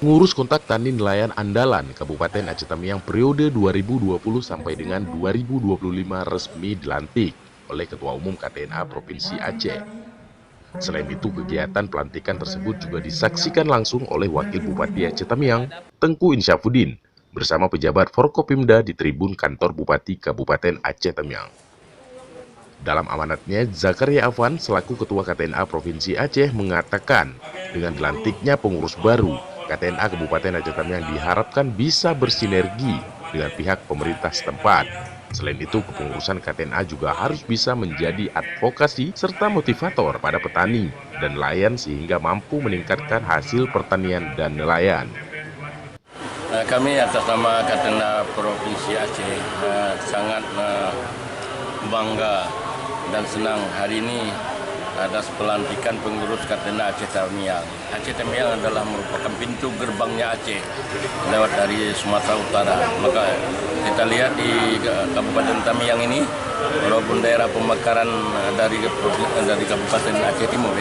Pengurus kontak tani nelayan andalan Kabupaten Aceh Tamiang periode 2020 sampai dengan 2025 resmi dilantik oleh Ketua Umum KTNA Provinsi Aceh. Selain itu, kegiatan pelantikan tersebut juga disaksikan langsung oleh Wakil Bupati Aceh Tamiang, Tengku Insyafudin, bersama pejabat Forkopimda di tribun kantor Bupati Kabupaten Aceh Tamiang. Dalam amanatnya, Zakaria Afwan selaku Ketua KTNA Provinsi Aceh mengatakan, dengan dilantiknya pengurus baru, KTNA Kabupaten Aceh Tamiang diharapkan bisa bersinergi dengan pihak pemerintah setempat. Selain itu, kepengurusan KTNA juga harus bisa menjadi advokasi serta motivator pada petani dan nelayan sehingga mampu meningkatkan hasil pertanian dan nelayan. Kami atas nama KTNA Provinsi Aceh sangat bangga dan senang hari ini atas pelantikan pengurus KTNA Aceh Tamiang. Aceh Tamiang adalah merupakan pintu gerbangnya Aceh lewat dari Sumatera Utara. Maka kita lihat di Kabupaten Tamiang ini, walaupun daerah pemekaran dari Kabupaten Aceh Timur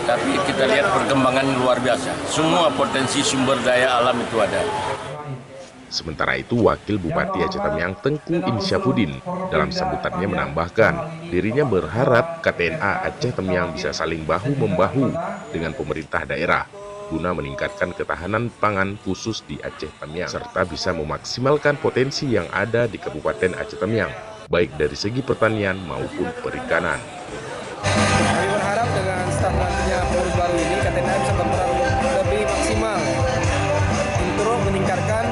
tapi kita lihat perkembangan luar biasa. Semua potensi sumber daya alam itu ada. Sementara itu, Wakil Bupati Aceh Tamiang Tengku Insyafudin dalam sambutannya menambahkan, dirinya berharap KTNA Aceh Tamiang bisa saling bahu-membahu dengan pemerintah daerah guna meningkatkan ketahanan pangan khusus di Aceh Tamiang serta bisa memaksimalkan potensi yang ada di Kabupaten Aceh Tamiang, baik dari segi pertanian maupun perikanan. Kami berharap dengan start nantinya pengurus baru ini, KTNA bisa berperan lebih maksimal untuk meningkatkan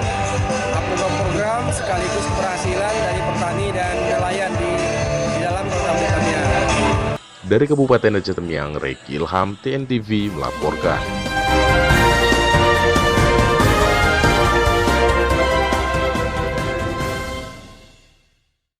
program sekaligus keberhasilan dari petani dan nelayan di dalam Kabupaten Tamiang. Dari Kabupaten Aceh Tamiang, Reki Ilham, TNTV melaporkan.